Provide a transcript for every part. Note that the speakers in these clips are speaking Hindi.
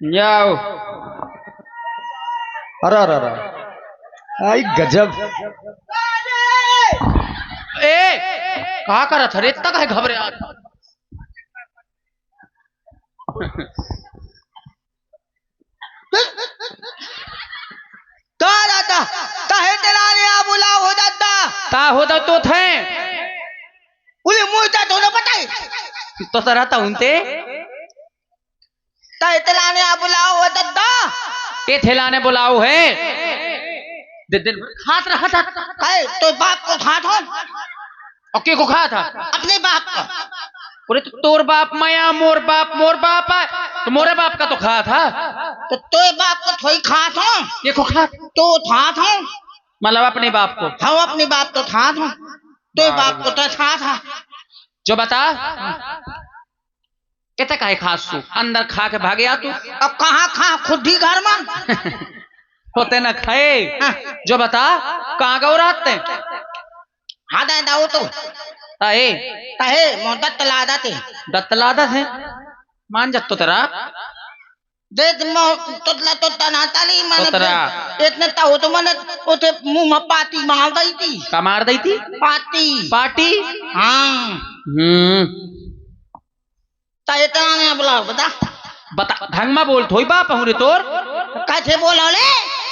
जाओ। अरे अरे अरे, आई गजब। ए कहा कर था रे, इतना काहे घबरे आज? का दादा काहे तेरा ने आ बुला हो दादा ता होता तो थे उले मुझे तो ना बताई तो तरह उनते ताहे तेरा ने आ बुला हो दादा ये थेलाने बुलाओ है दिन भर खात रहा था। काहे तो बाप को खा था और के को खा था? अपने बाप का। अरे तो तोर बाप माया मोर बाप है तो मोरे बाप का तो खा था। तो तोय बाप को थोड़ी खा था ये को खा तो था मतलब अपने बाप को। हम अपने बाप तो था तोय बाप को तो था जो बता कितने काहे खासू अंदर खा के भागे आ तू? अब कहाँ खा खुद ही घर में होते ना खाए। जो बता कहाँ गौ रात हाँ दादा तो ताए ताहे मोदत लादा ते दत्तलादा है मान जत्तो तेरा दे मो तोतला तो ना ताली माने तोतरा। इतने ताऊ तो माने उते मुंह में पाती मार दी थी। का मार दी थी? पार्टी। हाँ ताहे तेरा ने बुला बता ढंग में बोल थोई बाप हूँ रे तोर। कैसे बोलो ले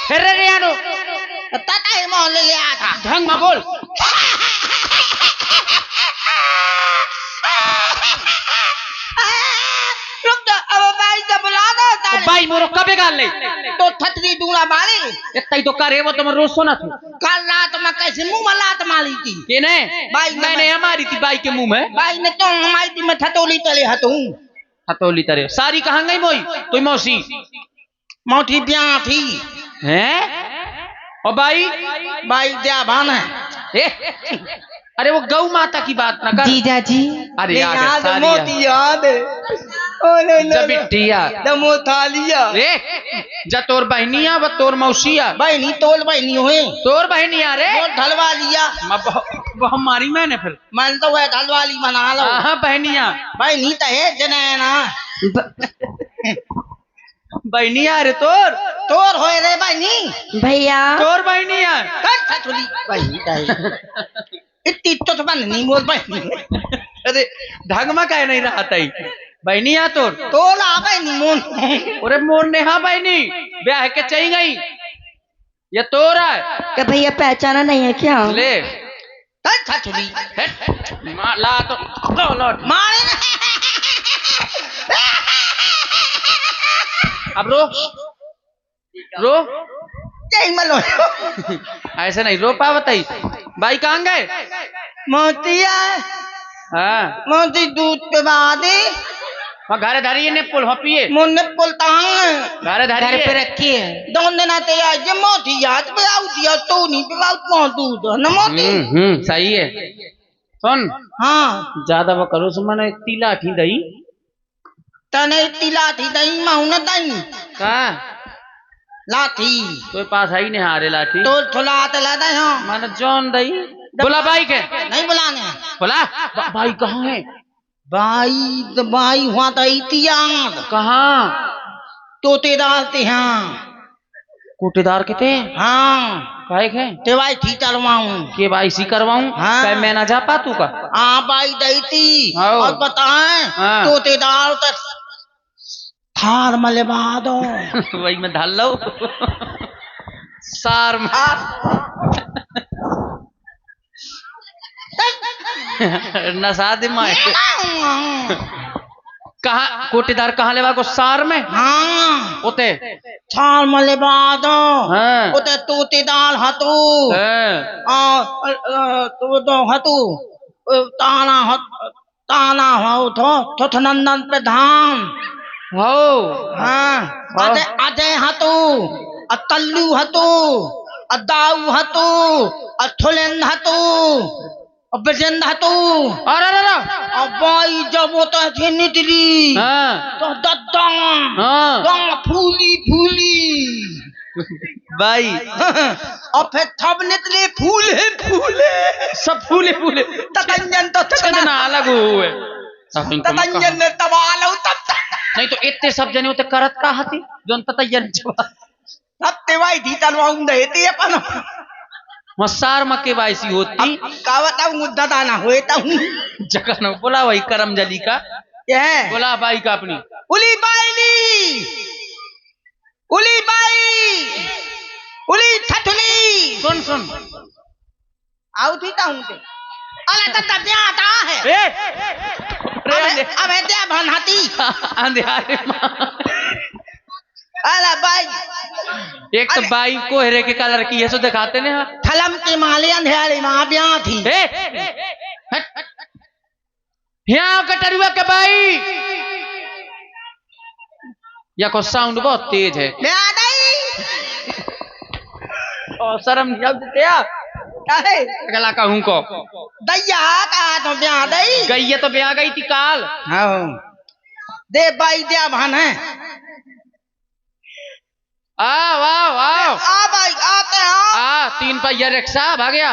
फिर रे यानो ताता ही मोल ले आया था ढंग में बोल। रुक जा अब भाई से बुला दो तारे भाई मोरो कबे गाल ले तो थतरी दूंगा मारी इतना ही तो करे वो तुम रोज सोना था। कल रात में कैसे मुंह में लात मारी थी के ने भाई मैंने हमारी थी बाई के मुंह में। भाई ने तो हमारी थी मैं थतोली तले हतूं हथौली तरह सारी कहाँ गई मोई तुई मौसी मोटी ब्याह थी हैं और भाई भाई क्या भान है अरे वो गौ माता की बात ना कर जीजा जी। अरे याद है याद सारी मोती याद है ओले जब बिटिया दमो थालिया रे जा तोर बहनिया व तोर मौसिया बहनी तोल बहनी हुए तोर बहनिया रे वो ढलवा लिया वो हमारी मैंने फिर मन तो वह ढलवाली मना लो हाँ बहनिया बहनी तो है जनेना बहनिया रे तोर होए रे बहनी भैया तोर बहनिया कर थतुली बहनी तो इतनी तो बन नहीं बोल बहनी अरे ढंग में कह नहीं रहा था बहनिया तोर तोला बहनी मोन अरे मोर ने हाँ बहनी ब्याह के चाहिए गई ये तोर है क्या भैया पहचाना नहीं है क्या? ले कर थतुली ला तो लो मारे अब रो यही मलो ऐसे नहीं रो पा बताई भाई कहाँ गए? मोतिया हाँ मोती दूध पे बादे घरे धरिए ने पुल हो पिए मुन्ने पुलता घरे घर पे धरिए रखी है। दोन दिन आते यार ये मोती याद पे आउ दिया तो नहीं पे आउ कौन दूध न मोती सही है। सुन हाँ ज्यादा वो करो सुमन तीला थी दही तने तिला थी दही माऊ न दही का लाठी तो पास आई नहीं हारे लाठी तो थोड़ा आते ला दे हाँ माना जॉन दही बोला भाई के नहीं बुलाने बोला भाई कहाँ है? भाई तो भाई हुआ तो इतियाद कहाँ? तोते डालते हैं कोटेदार के थे हाँ काहे के ते भाई ठीक चलवाऊं के भाई सी करवाऊं हाँ। क्या मैं ना जा पा तू का हाँ भाई दैती हाँ। और बताएं हाँ। तोते डाल तो थार मलबा दो वही मैं ढाल लो सार मार नशा दिमाग कहाँ कोटेदार कहाँ लेवा को सार में हाँ ओते थार मलबा दो हाँ। उते तोते डाल हतू तो तो हतू ताना हो तो नंदन पे धाम हो हाँ अजय हतू तल्लू हतू दाऊ हतू थुलेंद हतू ब्रजेंद्र हतू अरे भाई जब वो तो थी निकली हाँ तो दद्दा हाँ फूली भाई और फिर थब निकले फूले सब फूले तकंजन तो चंदना अलग हुए ततंजन ने तबाल तब नहीं तो इतने सब जने होते करत का हती जोन ततयन तब तेवाई थी तलवाऊं दे ते अपन मसार मके बाईसी होती कावता मुद्दा दाना होए ता हूं जगह न बोला वही करम जली का ये बोला बाई का अपनी उली बाईली उली बाई उली ठठुली सुन सुन आउ थी ता हूं ते अले तब ब्याह आता है ए अब त्या भनहाती अंधेरे अला बाई एक तो बाई कोहरे के कलर की है सो दिखाते ने थलम के माले अंधेरे मां ब्याह थी यहाँ कटरुआ के बाई या को साउंड बहुत तेज है ब्याह नहीं और शर्म नहीं आती आप काहे गला कहूं को दैया का तो ब्याह दई गई है तो ब्याह गई थी काल हां दे बाई द्या भान है आओ आओ आओ आ बाई आते हैं 3 पहिया रिक्शा भागया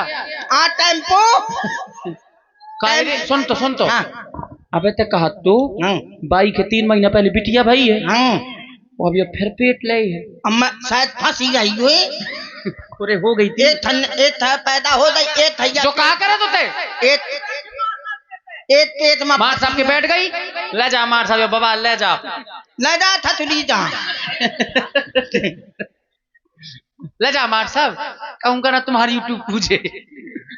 आ टेम्पो सुन तो हाँ। अबे तक कहा तो बाई के 3 महीना पहले बिटिया भाई है हाँ वो अभी फिर पेट ले है अम्मा शायद फंसी गई हुई पूरे हो गई थी एक था पैदा हो गई एक थैया जो कहा करे तो ते एक पेट में मार साहब के बैठ गई ले जा मार साहब बाबा ले जा थथुली जा ले जा मार साहब कहूंगा ना तुम्हारी यूट्यूब पूछे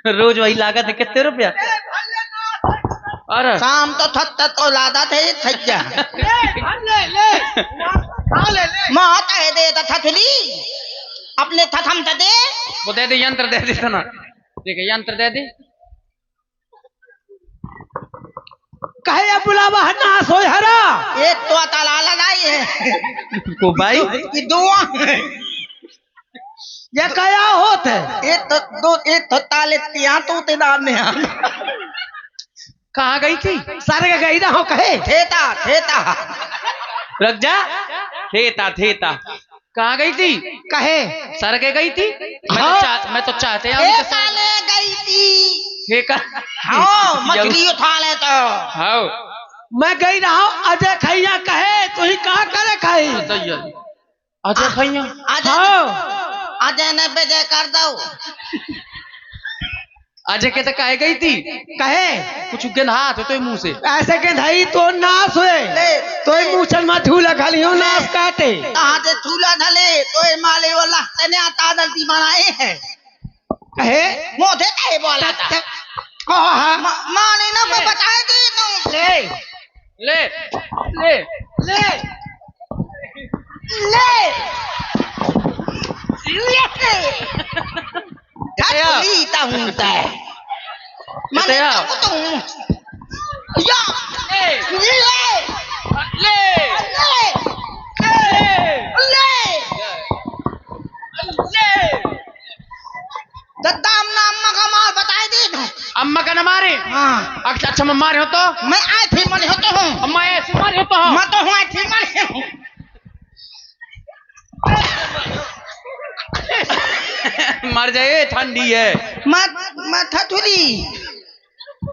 रोज वही लागत है कितने रुपया अरे शाम तो थत तो लादा थे थैया मां कह दे थथुली अपने थथम तो दे वो दे दे यंत्र दे दे ना देखे यंत्र दे दे कहे बुलावा ना सोय हरा एक तो ताला लगाई है को भाई ये दुआ ये कया होत है एक तो ताले तिया तो ते दान ने कहाँ गई थी सारे का गई ना हो कहे थेता रख जा थेता कहाँ गई थी कहे सर के गई थी मैं तो चाहते एक साले गई थी हाँ मछली उठा ले तो हाँ मैं गई रहा अजय खैया कहे तू ही कहा करे खाई अजय खैया अजय ने बेजे कर दो अजय के तो कहे गई थी कहे कुछ गिनहात हो तो मुंह से ऐसे के धई तो नाश हुए तो मूछल में झूला खाली हो नाश काटे कहाँ से झूला ढले तो माले वाला तने आता दलती बनाए है कहे मोथे कहे बोला था माँ ने ना को बताए थे तुम ले लीता हूँ मैंने तुम या दद्दाम ना अम्मा का मार बताए दे अम्मा का न मारे हाँ अच्छा मैं मारे हो तो मैं आए थे मरे होते हूँ अम्मा ऐसे मारे हो तो मैं तो हूँ आए थे मरे हूँ मर जाए ठंडी है मैं थथुली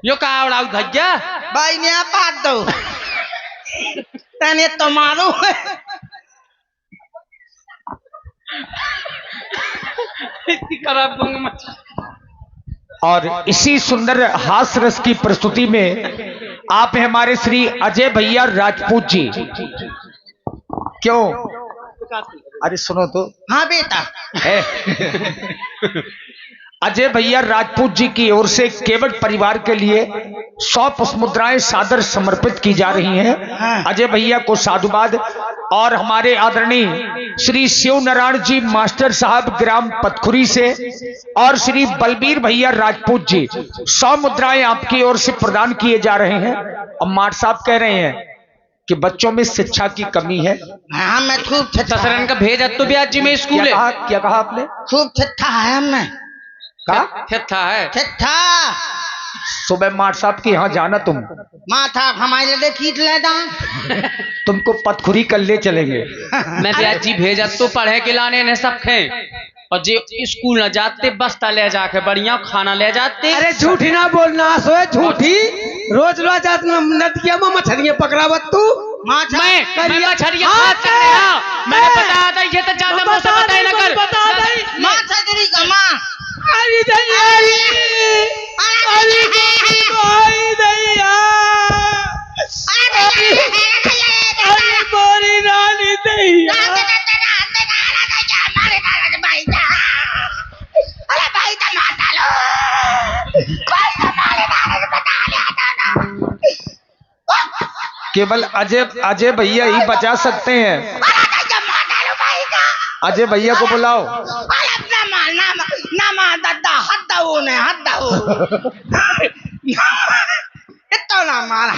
यो कहा उड़ाऊ धज्जा भाई ने पाट दो तने तो मारू इतनी खराब दूंगा और इसी सुंदर हास्य रस की प्रस्तुति में आप हैं हमारे श्री अजय भैया राजपूत जी क्यों अरे सुनो तो हाँ बेटा अजय भैया राजपूत जी की ओर से केवट परिवार के लिए 100 पुष्पमुद्राएं सादर समर्पित की जा रही हैं। अजय भैया को साधुवाद और हमारे आदरणीय श्री शिव नारायण जी मास्टर साहब ग्राम पतखुरी से और श्री बलबीर भैया राजपूत जी 100 मुद्राएं आपकी ओर से प्रदान किए जा रहे हैं। अब मार साहब कह रहे हैं कि बच्चों में शिक्षा की कमी है। हाँ मैं खूब ससरन का भेजा तो ब्याज जी में स्कूल है। क्या कहा आपने? खूब ठट्ठा है हमने ठट्ठा है ठट्ठा। सुबह मार साहब के यहाँ जाना तुम माथा हमारे लिए खींच लेना तुमको पतखुरी कर ले चलेंगे। मैं ब्याज जी भेजा तो पढ़े के लाने ने सब खे और जे स्कूल न जाते बस्ता ले जाके बढ़िया खाना ले जाते। अरे झूठी ना बोलना सोए झूठी। रोज रोज नदिया में मछलियां पकड़ावत तू। मैं मछलियां मैंने बताया था ये तो ज्यादा मुझसे बताया ना कर। माँ छतरी का माँ अरे दैया अरे दैया अरे मोरी रानी दैया। केवल अजय भैया ही बचा सकते हैं। अजय भैया को बुलाओ।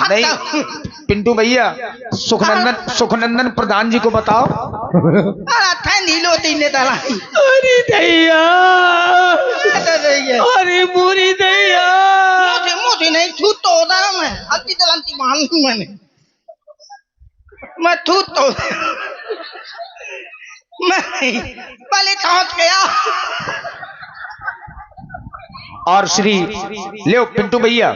नहीं पिंटू भैया सुखनंदन प्रधान जी को बताओ। अरे दैया अरे मोरी दैया मुझे नहीं छूट तो होता ना। मैं हल्की चलती मान लूं मैं छूट तो मैं पहले पहुंच गया। और श्री ले पिंटू भैया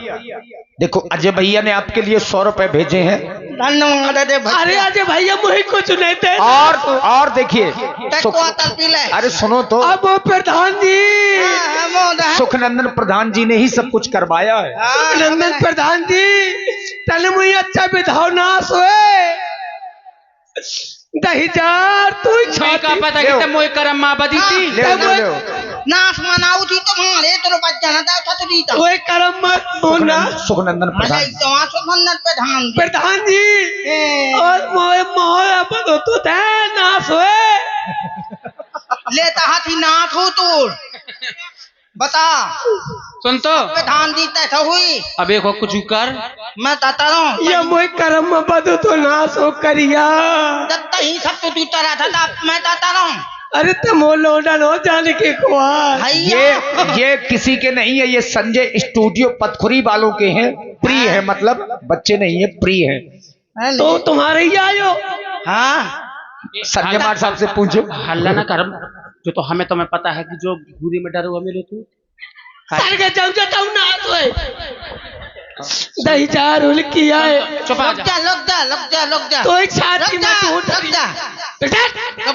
देखो अजय भैया ने आपके लिए 100 रुपए भेजे हैं। धन्यवाद अरे अजय भैया मुझे कुछ नहीं थे। और देखिए अरे सुनो तो अब प्रधान जी सुखनंदन प्रधान जी ने ही सब कुछ करवाया है। सुखनंदन प्रधान जी तले मुझे अच्छा विधाव नाश हुए दही जार तू का पता कि मोई करम माँ बदी थी। ले नाश मनाऊ थी तुम्हारे तो बच्चा था छतरी था कोई करम मत होना। सुखनंदन प्रधान प्रधान जी और मोए मोए बदो तो थे नाश हुए लेता हाथी नाश हो तोड़ बता सुन तो प्रधान जी तैसा हुई। अब एक कुछ कर मैं कहता हूँ ये मोए करम में बदो तो नाश हो करिया जब तक ही सब तो तू तरह था मैं कहता हूँ। अरे तुम लोडन हो जाने के कुआर ये किसी के नहीं है। ये संजय स्टूडियो पथखुरी वालों के हैं। प्री है मतलब बच्चे नहीं है प्री है। तो तुम्हारे ही आयो। हाँ संजय मार साहब से पूछो। हल्ला ना कर जो तो हमें तुम्हें पता है कि जो भूरी में डर हुआ मिलो तू सर के जाऊं जाता हूं ना तो दही चार उल किया है। चुप आ जा लग जा तो एक साथी में टूट लग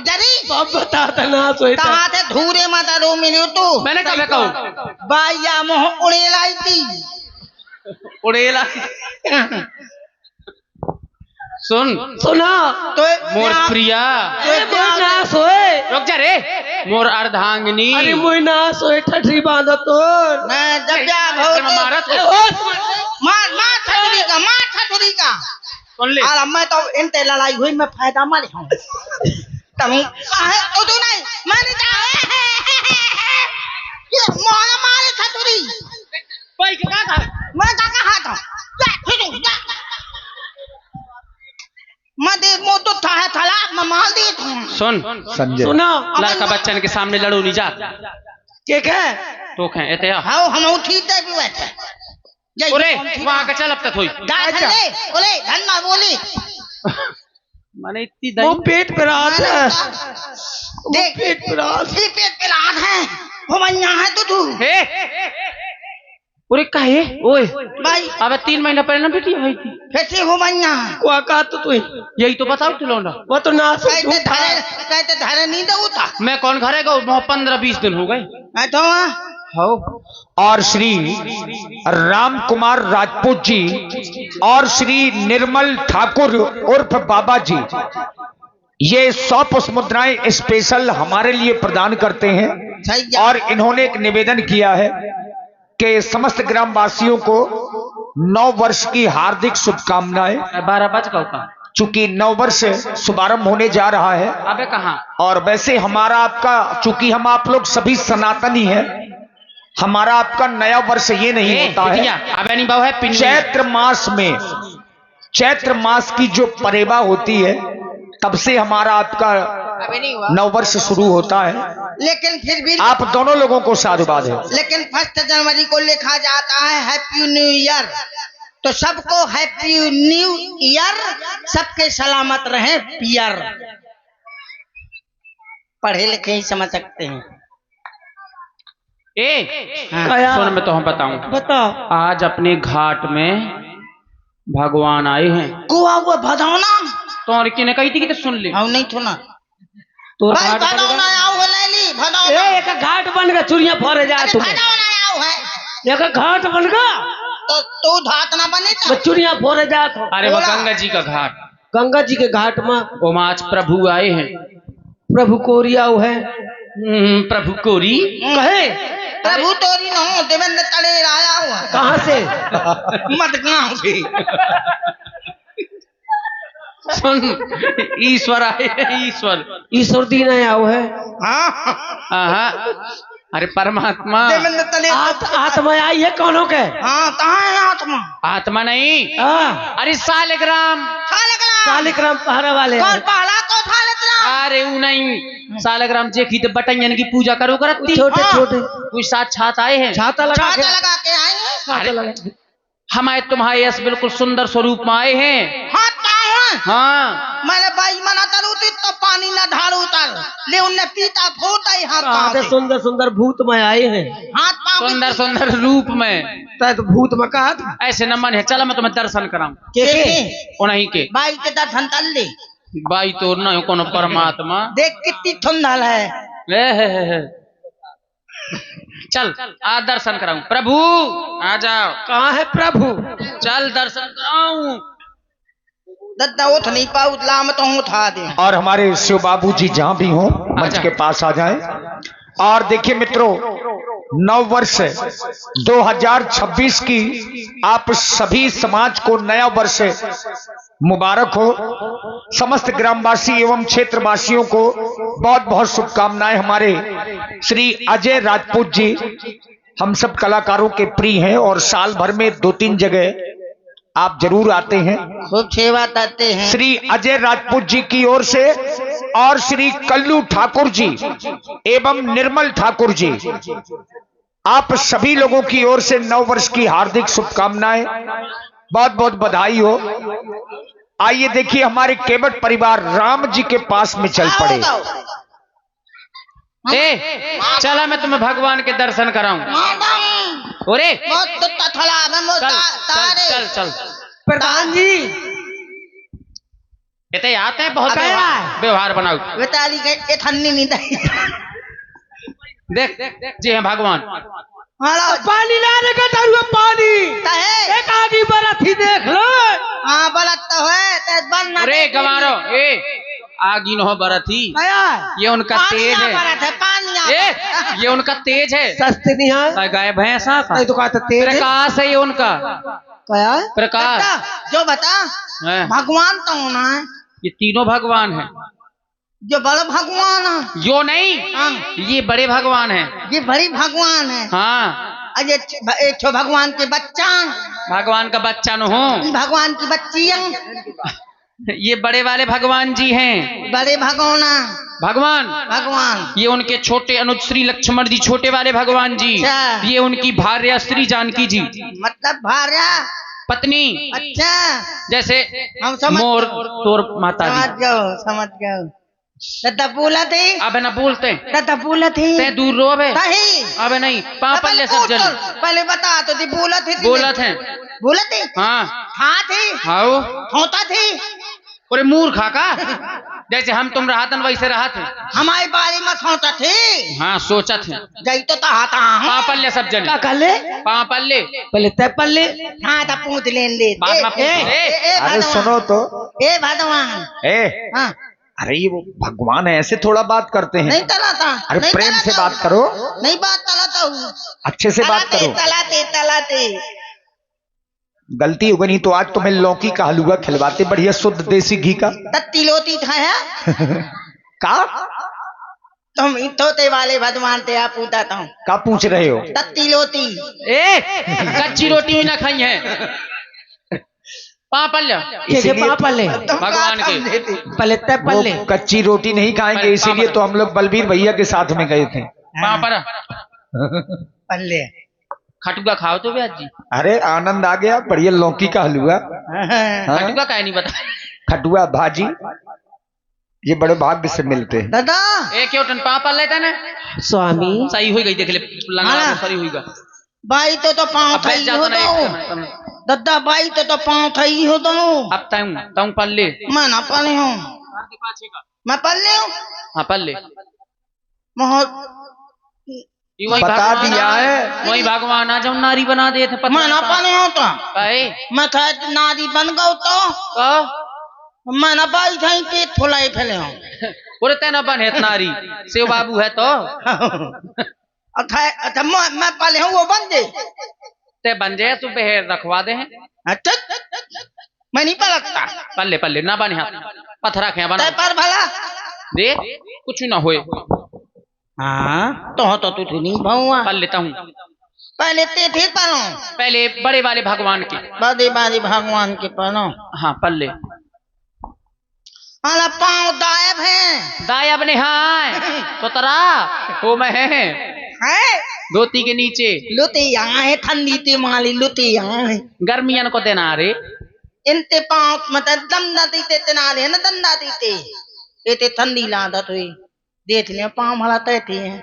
जा रे अब बता ना सोई कहाँ थे धूरे माता रो मिलो तू। मैंने कब कहूँ बाइया मोह उड़े लाई थी उड़ेला सुन सुना तो मोर प्रिया ना सोए रुक जा रे मोर अर्धांगिनी। अरे मुई ना सोए ठठी बांधो तो मैं जब जा मारा तो मार छतरी का सुन ले। अरे मैं तो इनते लड़ाई हुई मैं फायदा मार हूँ तुम तो तू नहीं मैंने ये मोहन मारे छतरी कोई क्या था मैं कहा था मैं दे मो तो था तालाब में मार दी तू। सुन संजय सुना लड़का बच्चन के सामने लड़ो नहीं जा के है तो कहें एते हाँ हम उठी दे भी वैसे ओरे वहां का चल अब तक हुई बोले धन्ना बोली माने इतनी वो दही पेट पे रात है देख पेट पे रात पेट पे लाद है भवैया है तू हे ओरे काहे ओए भाई अबे 3 महीना पहले ना बेटी आई थी फिर से भवैया को का तो तू यही तो बताओ तू लौंडा वो तो ना सो कहते धरे नहीं दो था मैं कौन घरे गो 15-20 दिन हो गए तो और श्री राम कुमार राजपूत जी और श्री निर्मल ठाकुर उर्फ बाबा जी ये 100 पुष्प मुद्राएं स्पेशल हमारे लिए प्रदान करते हैं। और इन्होंने एक निवेदन किया है कि समस्त ग्रामवासियों को 9 वर्ष की हार्दिक शुभकामनाएं। 12 बज का चूंकि 9 वर्ष शुभारंभ होने जा रहा है। अबे कहाँ और वैसे हमारा आपका चूंकि हम आप लोग सभी सनातनी हैं हमारा आपका नया वर्ष ये नहीं होता है। अबे नहीं बाबू है चैत्र मास की जो परेवा होती है तब से हमारा आपका नव वर्ष शुरू होता है। लेकिन फिर भी आप दोनों लोगों को साधुवाद है। लेकिन 1 जनवरी को लिखा जाता है हैप्पी न्यू ईयर। तो सबको हैप्पी न्यू ईयर। सबके सलामत रहे पियर। पढ़े लिखे ही समझ सकते हैं। कया? सुन मैं तुम्हें बताऊं, बताओ। आज अपने घाट में भगवान आए हैं। कुआ वो भदौना तो किने कही थी कि तो सुन ले। हम नहीं सुना तो भाई घाट भदौना आओ है लैली भदौना एक घाट बन गया, चुरिया फोड़े जा अरे तुम। भदौना आओ है एक घाट बन गया, तो तू धात ना बने वो तो चुरिया फोड़े जा तो। अरे वो बोला। गंगा जी का घाट, गंगा जी के घाट में वो में आज प्रभु आए हैं। प्रभु कोरिया है। प्रभु कोरी कहे प्रभु तोरी न देवेंद्र तले आया हुआ कहाँ से? मत गाँव से सुन, ईश्वर आए हैं, ईश्वर। ईश्वर दीन आया है। हाँ हाँ, अरे परमात्मा। देवेंद्र तले आत्मा आई है कौनों के? हाँ कहाँ है आत्मा आत्मा नहीं, हाँ, अरे सालिग्राम। शालिग्राम पहाड़ा वाले। कौन पहला को था लेतना अरे वो नहीं, सालिग्राम जे की बटैयन की पूजा करो करती। छोटे छोटे कोई साक्षात आए हैं। छाता लगा के। छाता लगा के आए हैं छाता लगा के। हमारे तुम्हारे यश बिल्कुल सुंदर स्वरूप में आए हैं। हाँ ताए हैं हाँ, मैंने बाई मना तरू तो पानी ना धार उतर ले उनने पीता फूटा ही हाथ कहाँ से पाँव सुंदर सुंदर भूत में आए हैं? हाथ पाँव सुंदर सुंदर रूप में। तो भूत में कहा था ऐसे न मन है, चलो मैं तुम्हें दर्शन कराऊं। के उन्हीं के बाई के दर्शन कर ले बाई तो न हो कोनो परमात्मा। देख कितनी ठुंडल है हे। चल आ दर्शन कराऊं। प्रभु आ जाओ। कहाँ है प्रभु? चल दर्शन कराऊं। दद्दा उठ नहीं पाऊ लाम तो उठा दे और हमारे शिव बाबू जी जहां भी हों मंच के पास आ जाएं। और देखिए मित्रों, नव वर्ष 2026 की आप सभी समाज को नया वर्ष मुबारक हो। समस्त ग्रामवासी एवं क्षेत्रवासियों को बहुत बहुत शुभकामनाएं। हमारे श्री अजय राजपूत जी हम सब कलाकारों के प्रिय हैं और साल भर में 2-3 जगह आप जरूर आते हैं। खूब सेवा करते हैं श्री अजय राजपूत जी की ओर से और श्री कल्लू ठाकुर जी एवं निर्मल ठाकुर जी, आप सभी लोगों की ओर से नव वर्ष की हार्दिक शुभकामनाएं, बहुत बहुत बधाई हो। आइए देखिए, हमारे केवट परिवार राम जी के पास में चल पड़े। चला मैं तुम्हें भगवान के दर्शन कराऊं। ओरे चल चल। प्रधान जी इतने आते हैं बहुत क्या व्यवहार बनाओ। बेताली के ठन्नी नहीं दई देख जी हैं भगवान। पानी लाने का हुआ पानी कहे एक आगे बड़ा थी देख लो। हाँ बलत तो है ते बनना अरे गवारो आगी न हो बरथी, ये उनका तेज है। पानी ये उनका तेज है। सस्ते नहीं है गाय भैंसा का तो कहते तेज है। प्रकाश है ये उनका क्या प्रकाश। जो बता है। भगवान तो होना है ये तीनों भगवान हैं। जो बड़ा भगवान है यो नहीं, हाँ। ये बड़े भगवान हैं। ये बड़ी भगवान है हाँ, अजय एक ठो भगवान के बच्चा भगवान का बच्चा न हो। भगवान की बच्चियां ये बड़े वाले भगवान जी हैं। बड़े भगवाना भगवान भगवान ये उनके छोटे अनुज श्री लक्ष्मण जी, छोटे वाले भगवान जी। अच्छा। ये उनकी भार्या श्री जानकी जी, मतलब भार्या पत्नी। अच्छा जैसे हम समझ मोर तोर माता जी। समझ गए दादा बोला थे अब न बोलते दादा बोला थे ते दूर रो अबे। नहीं अब नहीं पापल्य सब जन पहले बता तो थी बोला थे बोला थे। बोला थे हाँ हाँ थे आओ। होता थे अरे मूर्खा का, जैसे हम तुम रहा था वैसे रहा थे। हमारे बारे में सोचा थे हाँ सोचा थे। गई तो था पापल्य सब जन क्या ले पापल्य पहले तय पल्ले हाँ था पूछ लेन ले बात में पूछ। अरे सुनो तो, ए भगवान हाँ अरे ये वो भगवान है, ऐसे थोड़ा बात करते हैं। नहीं तलाता अरे नहीं प्रेम से तलाता बात करो, नहीं बात तलाता हूँ अच्छे से बात करो। तलाते तलाते गलती हो गई, नहीं तो आज तुम्हें लौकी का हलवा खिलवाते, बढ़िया शुद्ध देसी घी का। तत्ती लोती खाया का तुम तोते वाले भगवान ते आप पूछता था का पूछ रहे हो? तत्ती लोती कच्ची रोटी भी ना खाई है। पापल्य इसीलिए पल्ले भगवान के पहले तय वो पल्ले कच्ची रोटी नहीं खाएंगे, इसीलिए तो हम लोग बलबीर भैया के साथ में गए थे। पापड़ पल्ले खटुआ खाओ तो ब्याज जी। अरे आनंद आ गया, बढ़िया लौकी का हलवा। हाँ? खटुआ का नहीं बता। खटुआ भाजी ये बड़े भाग्य से मिलते हैं। दादा ए क्यों टन पापा लेते ना स्वामी सही हुई गई देख ले लंगा हाँ। सही हुई गा बाई तो पाँव अब बैठ थई जाता हो ना दो दादा बाई तो पाँव थई हो दो अब तंग तंग पल ले मैं ना पढ़े हूँ मैं पढ़ ले हूँ हाँ पल ले बहुत वही बता भगवान दिया आ- है। वही भगवान आ जब नारी बना दे थे पता मैं ना पढ़े हूँ तो काहे मैं था नारी बन गौ तो का मैं ना बाई थी पेट फुलाई फैले हूँ पूरे तेना बन है नारी सेव बाबू है तो अच्छा मैं पढ़े हूँ वो बन दे ते बन जाए सुबह रखवा दे हैं अच्छा मैं नहीं पढ़ता पल्ले ना बने हाथ पत्थरा खे बना तय पर भला दे कुछ ना होए हाँ तो तू नहीं भाऊआ पल लेता हूँ पहले ते थे पढ़ो पहले बड़े वाले भगवान के बादी बादी भगवान के पढ़ो हाँ पल्ले हाला पाँव दायब है दाई अपने हाँ तो तरा वो मैं है धोती के नीचे लुते यहाँ है ठंडी ते माली लुते यहाँ है गर्मियन को देना रे इनते पाँव मतलब दंदा देते तेनाले है ना दंदा देते ये ते ठंडी लादत हुई देख लिया पाँव मला तैते हैं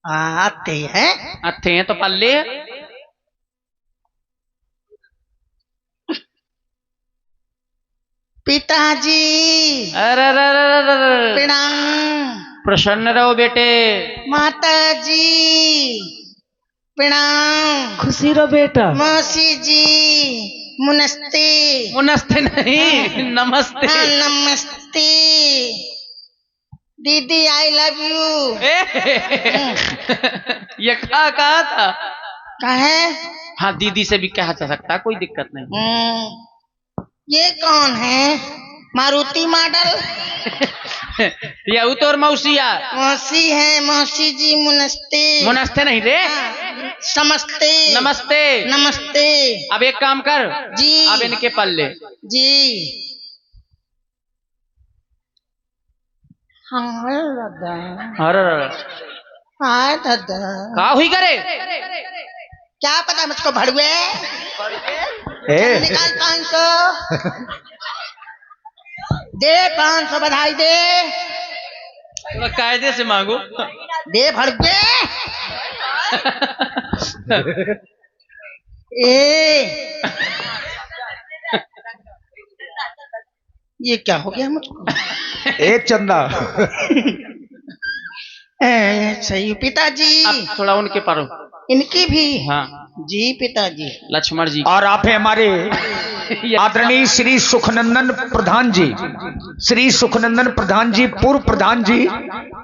आते हैं अच्छे हैं तो पल्ले पिताजी अरे अरे अरे अरे अरे। प्रणाम प्रसन्न रहो बेटे माताजी प्रणाम खुशी रो बेटा मौसी जी मुनस्ते नमस्ते नहीं नमस्ते हाँ, नमस्ते दीदी आई लव यू ए, ये कहा था कहे हाँ दीदी से भी कहा जा सकता है कोई दिक्कत नहीं ये कौन है मारुति मॉडल ये उतोर मौसिया मौसी है मौसी जी मुनस्ते मुनस्ते नहीं रे समस्ते नमस्ते नमस्ते अब एक काम कर जी अब इनके पल्ले जी हाँ दादा अरे अरे, अरे। हाँ दादा कहा हुई करे क्या पता मुझको भड़ुए ए, निकाल 500 दे 500 बधाई दे कायदे से मांगो दे भड़ुए ए ये क्या हो गया मुझको एक चंदा सही पिताजी अब थोड़ा उनके पारो इनकी भी हाँ जी पिताजी लक्ष्मण जी और आप हैं हमारे आदरणीय श्री सुखनंदन प्रधान जी, श्री सुखनंदन प्रधान जी, पूर्व प्रधान जी,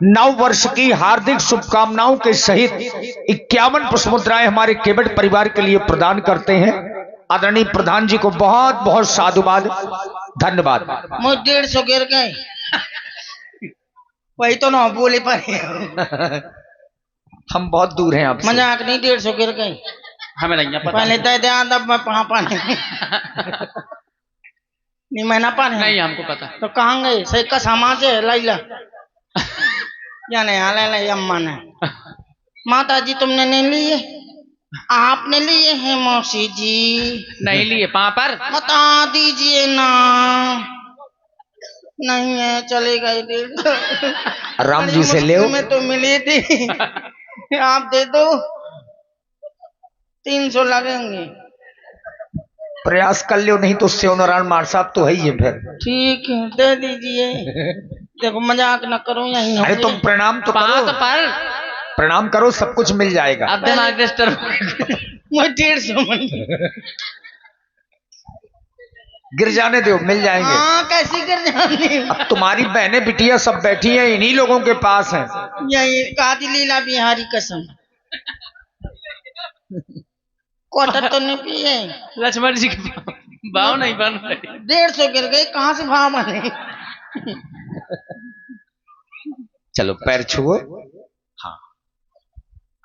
9 वर्ष की हार्दिक शुभकामनाओं के सहित 51 पुष्पमुद्राएं हमारे केवट परिवार के लिए प्रदान करते हैं। आदरणीय प्रधान जी को बहुत बहुत साधुवाद, धन्यवाद। मुझ 150 गिर गए वही तो ना बोले पर हम बहुत दूर हैं आपसे। मजाक नहीं 150 गिर गए हमें नहीं पता पहले दे दे तब मैं कहाँ पाने नहीं मैं ना पाने नहीं हमको पता तो कहाँ गए सही का सामान से लाइला या नहीं हाल अम्मा ने माता जी तुमने नहीं लिए आपने लिए हैं मौसी जी नहीं लिए पर बता दीजिए ना नहीं है चले गए राम जी से ले में तो मिली थी आप दे दो 300 लगेंगे प्रयास कर लो, नहीं तो शिवनारायण मार साहब तो है ही है फिर। ठीक है दे दीजिए देखो मजाक न करो यहीं अरे तुम प्रणाम तो करो, पर प्रणाम करो, सब कुछ मिल जाएगा। अब दिमाग डिस्टर्ब मैं 150 मन गिर जाने दो, मिल जाएंगे। हाँ कैसी कर जाने अब तुम्हारी बहनें बिटिया सब बैठी हैं, इन्हीं लोगों के पास हैं। यही कादी लीला बिहारी कसम क्वार्टर तो नहीं पिए लक्ष्मण जी के भाव नहीं बन रहे 150 गिर गए कहाँ से भाव बने चलो पैर छुओ। हाँ,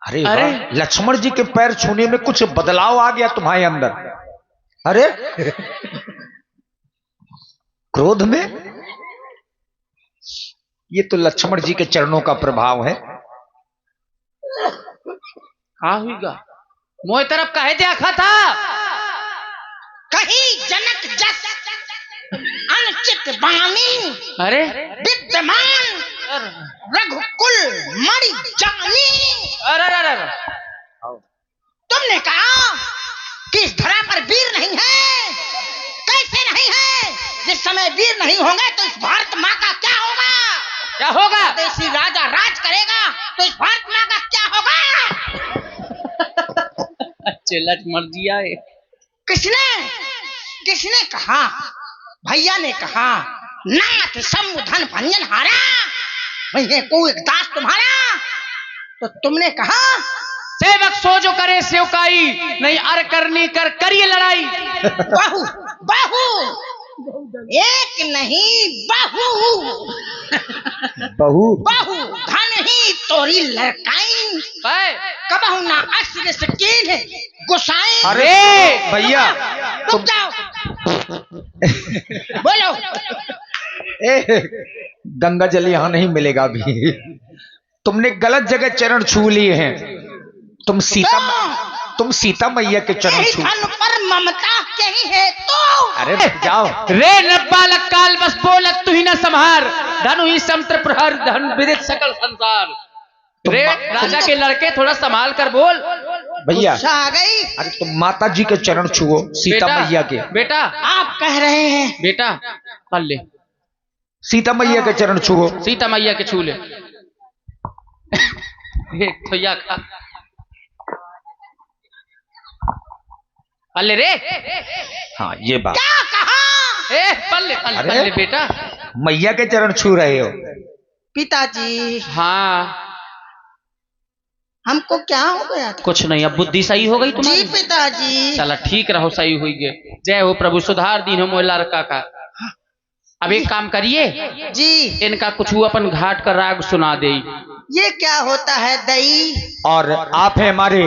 अरे अरे। वाह, लक्ष्मण जी के पैर छूने में कुछ बदलाव आ गया तुम्हारे अंदर। अरे क्रोध में, ये तो लक्ष्मण जी के चरणों का प्रभाव है। कहा हुईगा मोह तरफ काहे देखा था कहीं जनक जस चितवानी अरे विद्यमान रघुकुल मणि जानी। अरे अरे अरे तुमने कहा कि इस धरा पर वीर नहीं है, कैसे नहीं है? जिस समय वीर नहीं होंगे तो इस भारत माँ का क्या होगा? क्या होगा? देसी राजा राज करेगा तो इस भारत माँ का क्या होगा? चिल्लट मर दिया है। किसने कहा? भैया ने कहा नाथ समुधन भंजन हारा, मैं कोई दास तुम्हारा। तो तुमने कहा सेवक सो जो करे सेवकाई, नहीं अर करनी कर करिए लड़ाई। बाहु बाहु एक नहीं बाहु बाहु धन ही तोरी लड़काई, कबहु ना अस्त्र सकीन गुसाई। अरे भैया रुक जाओ बोलो। गंगा जल यहाँ नहीं मिलेगा अभी। तुमने गलत जगह चरण छू लिए हैं। तुम सीता मैया के चरण छू। धन पर ममता यही है तो। अरे जाओ रे नब्बालक काल बस बोलक तू ही न संहार, धनु ही समत्र प्रहर धन विदित सकल संसार। रे राजा के लड़के थोड़ा संभाल कर बोल भैया। गुस्सा आ गई। अरे तुम माता जी के चरण छुओ, सीता मैया के। बेटा आप कह रहे हैं बेटा पल ले, सीता मैया के चरण छुओ। सीता मैया के छू ले। एक तो या खा पल्ले रे। हाँ ये बात। क्या कहा? पल्ले अरे? पल्ले बेटा मैया के चरण छू रहे हो। पिताजी हाँ हमको क्या हो गया था? कुछ नहीं, अब बुद्धि सही हो गई जी तुम्हारी। पिताजी। चला ठीक रहो, सही हुई गे। जय हो प्रभु, सुधार दीन हो मोला रखा का। अब एक काम करिए जी इनका कुछ अपन घाट का राग सुना दे। ये क्या होता है दई? और आप हैं हमारे